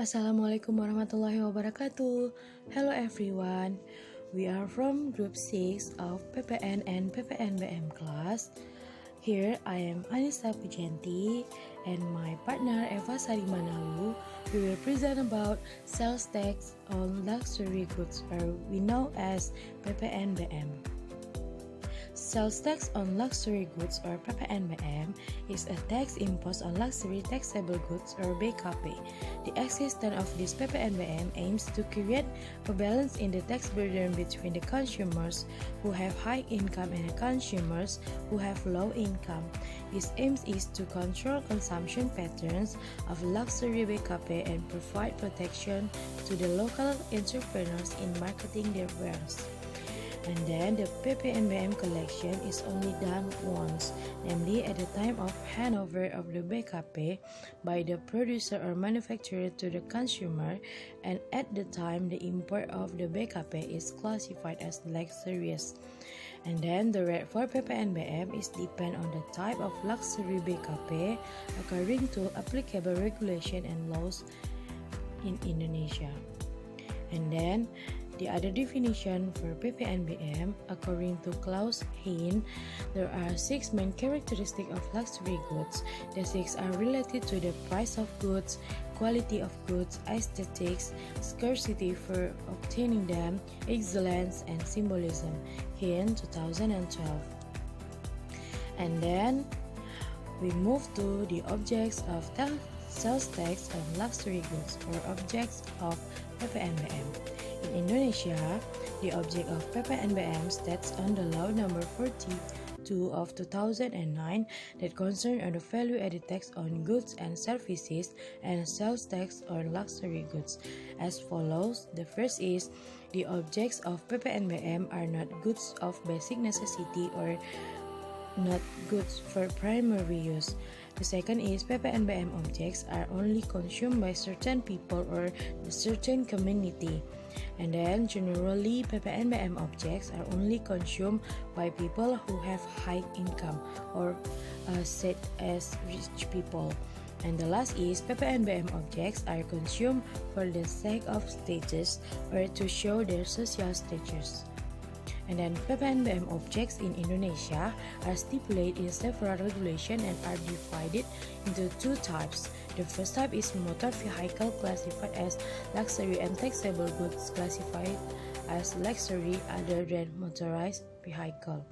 Assalamualaikum warahmatullahi wabarakatuh. Hello everyone. We are from group 6 of PPN and PPnBM class. Here I am Anissa Pujanti and my partner Eva Sarimanalu. We will present about sales tax on luxury goods, or we know as PPnBM. Sales tax on luxury goods, or PPnBM, is a tax imposed on luxury taxable goods, or BKP. The existence of this PPnBM aims to create a balance in the tax burden between the consumers who have high income and the consumers who have low income. Its aim is to control consumption patterns of luxury BKP and provide protection to the local entrepreneurs in marketing their wares. And then the PPnBM collection is only done once, namely at the time of handover of the BKP by the producer or manufacturer to the consumer, and at the time the import of the BKP is classified as luxurious. And then the rate for PPnBM is depend on the type of luxury BKP according to applicable regulation and laws in Indonesia. And then the other definition for PPnBM, according to Klaus Hein, there are 6 main characteristics of luxury goods. The 6 are related to the price of goods, quality of goods, aesthetics, scarcity for obtaining them, excellence, and symbolism. Hein, 2012. And then we move to the objects of sales tax on luxury goods, or objects of PPnBM. In Indonesia, the object of PPnBM states on the Law Number 42 of 2009 that concern on the value-added tax on goods and services and sales tax on luxury goods as follows. The first is, the objects of PPnBM are not goods of basic necessity or not goods for primary use. The second is, PPnBM objects are only consumed by certain people or a certain community. And then generally PPnBM objects are only consumed by people who have high income or said as rich people. And the last is, PPnBM objects are consumed for the sake of status or to show their social status. And then PPnBM objects in Indonesia are stipulated in several regulations and are divided into 2 types. The first type is motor vehicle classified as luxury and taxable goods classified as luxury other than motorized vehicle.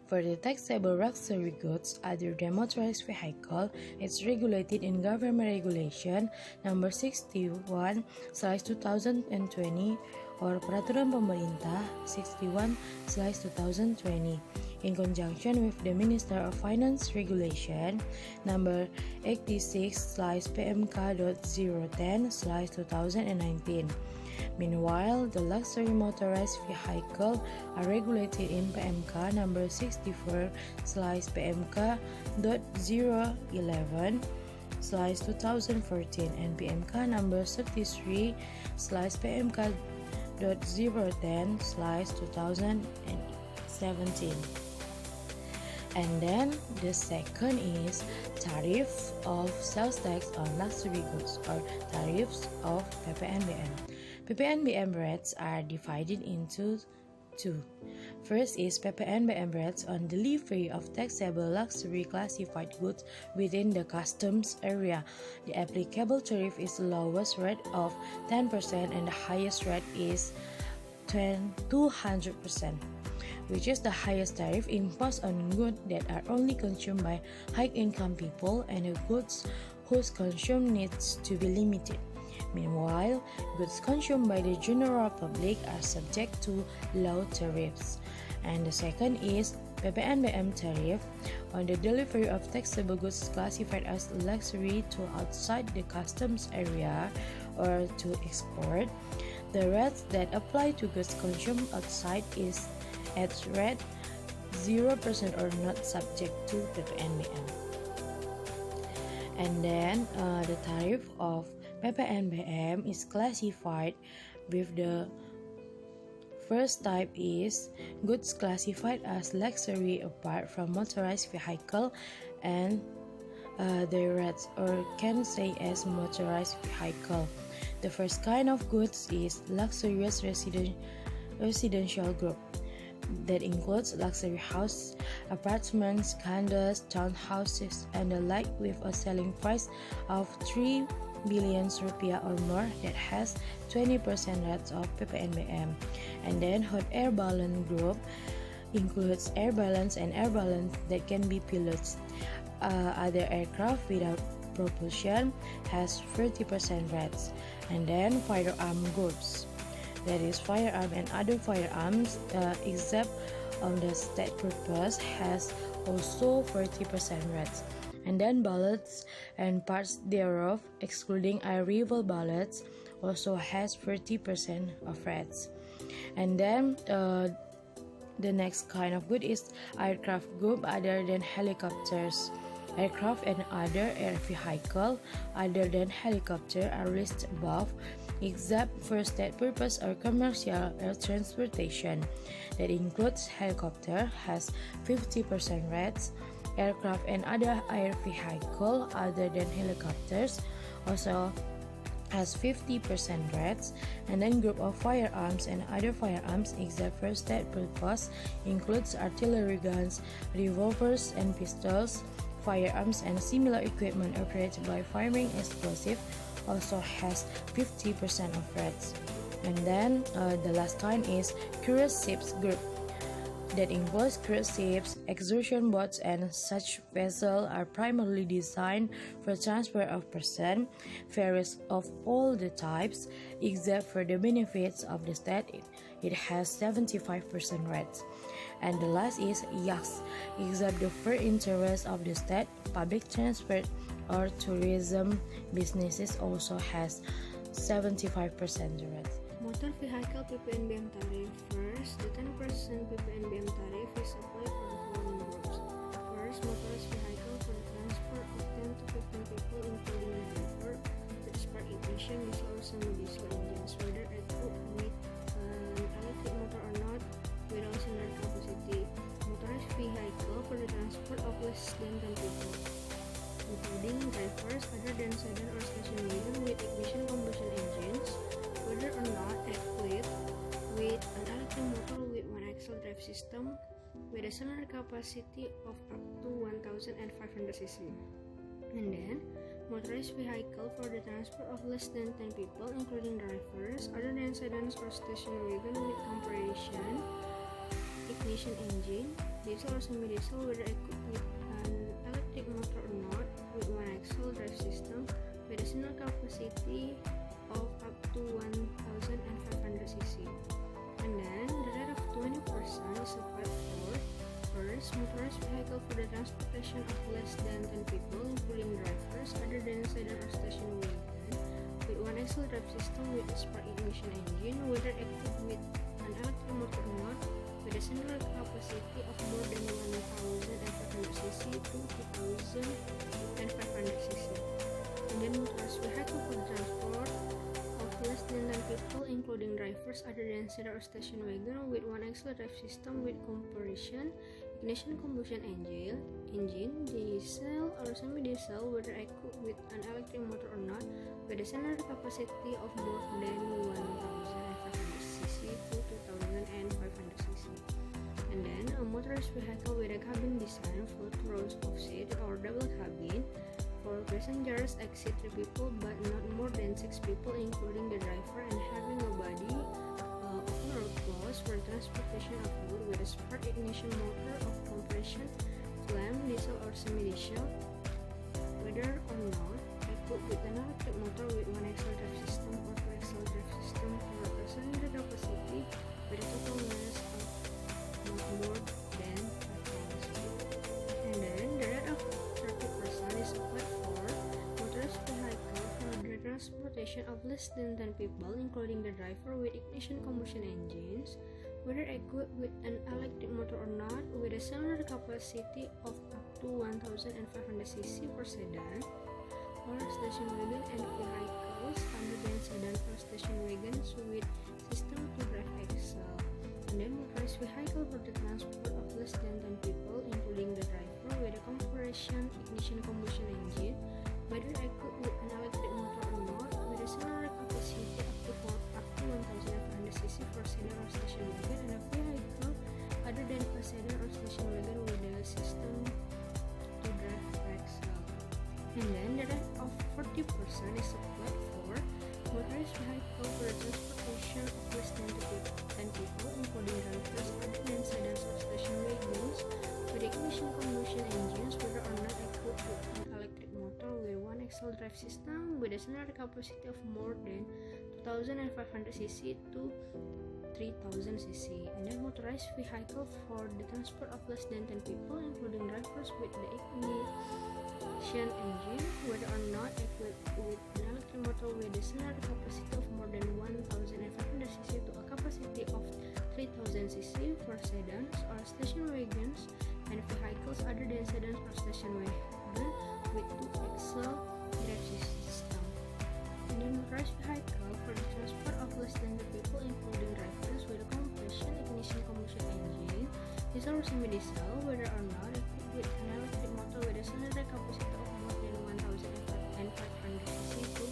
For the taxable luxury goods other than motorized vehicle, it's regulated in Government Regulation Number 61/2020 or Peraturan Pemerintah 61/2020 in conjunction with the Minister of Finance Regulation Number 86/PMK.010/2019. Meanwhile, the luxury motorized vehicle are regulated in PMK number 64/PMK.011/2014 and PMK number 33/PMK.010/2017. And then the second is tariff of sales tax on luxury goods, or tariffs of PPnBM. PPnBM rates are divided into 2. First is PPnBM rates on delivery of taxable luxury classified goods within the customs area. The applicable tariff is the lowest rate of 10% and the highest rate is 200%. Which is the highest tariff imposed on goods that are only consumed by high-income people and the goods whose consumption needs to be limited. Meanwhile, goods consumed by the general public are subject to low tariffs. And the second is PPnBM tariff on the delivery of taxable goods classified as luxury to outside the customs area or to export. The rates that apply to goods consumed outside is at rate 0% or not subject to PPnBM. And then the tariff of PPnBM is classified with the first type is goods classified as luxury apart from motorized vehicle and they read or can say as motorized vehicle. The first kind of goods is luxurious residential group. That includes luxury house, apartments, condos, townhouses, and the like with a selling price of 3 billion rupiah or more that has 20% rates of PPnBM. And then hot air balloon group includes air balloons and air balloons that can be piloted. Other aircraft without propulsion has 30% rates. And then firearm groups, that is firearm and other firearms except on the state purpose has also 40% rates. And then bullets and parts thereof excluding air rifle bullets also has 30% of rates. And then the next kind of good is aircraft group other than helicopters. Aircraft and other air vehicle other than helicopter are listed above except for state purpose or commercial air transportation. That includes helicopter has 50% rates, aircraft and other air vehicle other than helicopters also has 50% rates. And then group of firearms and other firearms except for state purpose includes artillery guns, revolvers and pistols. Firearms and similar equipment operated by firing explosive also has 50% of rates. And then the last kind is cruise ships group. That includes cruise ships, excursion boats, and such vessels are primarily designed for transport of persons, ferries of all the types, except for the benefits of the state. It has 75% rates. And the last is yachts, except the for interest of the state, public transport, or tourism businesses also has 75% rates. Motor vehicle PPnBM tariff. First, the 10% PPnBM tariff is applied for the following groups. First, motorized vehicle for the transport of 10 to 15 people including the driver, with spark ignition, diesel or semi-diesel engines, whether equipped with an electric motor or not, without cylinder capacity. Motorized vehicle for the transport of less than 10 people, including drivers other than sedan or station wagon with ignition combustion engines, whether or not equipped with an electric motor with one axle drive system with a cylinder capacity of up to 1500 cc. And then motorized vehicle for the transport of less than 10 people including drivers other than sedans or station wagon with compression ignition engine, diesel or semi-diesel, whether equipped with an electric motor or not, with one axle drive system with a cylinder capacity of up to 1500 cc. And then the rate of 20% is applied for first, motorized vehicle for the transportation of less than 10 people including drivers other than sedan or station wagon with one axle drive system with a spark ignition engine, whether equipped with an electric motor or not, with a cylinder capacity of more than 1500 cc to 2500 cc. And then motorized vehicle for the transport of less than 10 people including drivers other than sedan or station wagon with one axle drive system with compression ignition combustion engine, diesel or semi-diesel, whether equipped with an electric motor or not, with a cylinder capacity of more than 1500 cc to 2500 cc. And then a motorized vehicle with a cabin design for 2 rows of seats or double cabin for passengers exceed 3 people but not more than 6 people including the driver, and having a body open or closed for transportation of wood with a spark ignition motor of compression flame diesel or semi-diesel, whether or not equipped with an electric motor with one axle drive system or two axle drive system for a cylinder capacity with a total mass of not more than 5 tons. And then the rate of 30% is applied for motorized vehicle for the transportation of less than 10 people including the driver with ignition combustion engines, whether equipped with an electric motor or not, with a cylinder capacity of up to 1500 cc for sedan or station wagon and vehicles other than sedan or station wagons with system to drive axle. And then motorized vehicle for the transport of less than 10 people including the driver driver with a compression ignition combustion engine, whether equipped with an electric motor or not, with a cylinder capacity up to 1,500 cc for sedan or station wagon, and a vehicle other than a sedan or station wagon with a system to drive axle. And then the rest of 40% is supplied for motorized vehicle for the transportation of less than 10 people, including drivers other than sedans or station wagons with ignition combustion engines, whether or not equipped with an electric motor with one axle drive system with a cylinder capacity of more than 2,500 cc to 3,000 cc, and then motorized vehicle for the transport of less than 10 people, including drivers with the ignition engine, whether or not equipped with an electric motor with a cylinder capacity of more than 1,500 cc to a capacity of 3,000 cc for sedans or station wagons, and vehicles other than sedans or station wagon with two axle drive system. And then motorized vehicle for the transport of less than 2 people, including drivers with a compression ignition combustion engine, diesel or semi-diesel, whether or not equipped with an electric motor with a cylinder capacity of more than 1,500 cc to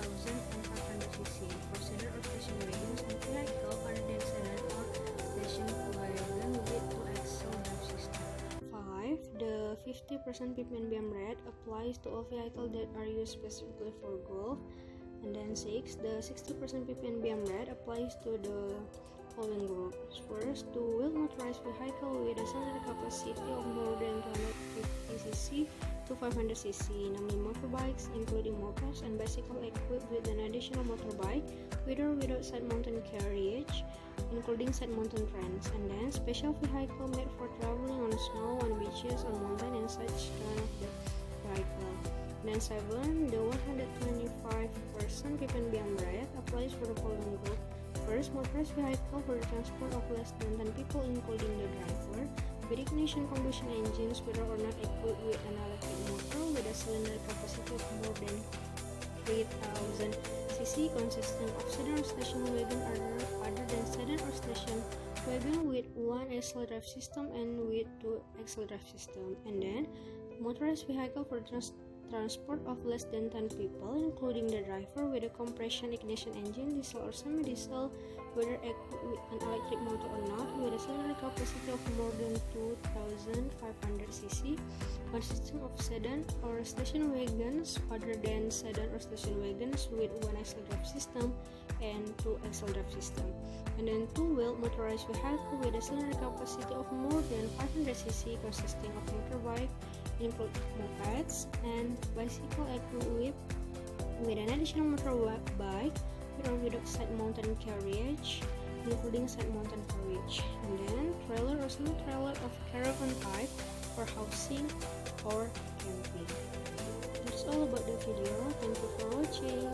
2,500 cc for sedan or station wagons, and vehicle other than sedan or station wagon with two axle drive system. 5. The 50% PPnBM rate applies to all vehicles that are used specifically for golf. And then 6. The 60% PPnBM rate applies to the following groups. First, two-wheel motorized vehicle with a cylinder capacity of more than 250 cc to 500 cc, namely motorbikes, including mopeds and bicycle equipped with an additional motorbike, with or without side-mounted carriage, including side-mounted trams. And then special vehicle made for traveling on snow, on beaches, on mountain, and such kind of vehicle. Then 7. The 125% PPnBM rate applies for the following group. First, motorized vehicle for the transport of less than 10 people, including the driver, with ignition combustion engines, whether or not equipped with an electric motor with a cylinder capacity of more than 3,000 cc, consisting of sedan or station wagon other than sedan or station wagon with one axle drive system and with two axle drive system. And then motorized vehicle for transport of less than 10 people, including the driver with a compression ignition engine, diesel or semi-diesel, whether equipped with an electric motor or not, with a cylinder capacity of more than 2,500 cc, consisting of sedan or station wagons other than sedan or station wagons with one axle drive system and two axle drive system. And then two-wheel motorized vehicle with a cylinder capacity of more than 500 cc, consisting of motorbike, include mopeds and bicycle equipped with an additional motorbike with or without side-mounted carriage, including side-mounted carriage. And then trailer or semi-trailer of caravan type for housing or camping. That's all about the video. Thank you for watching.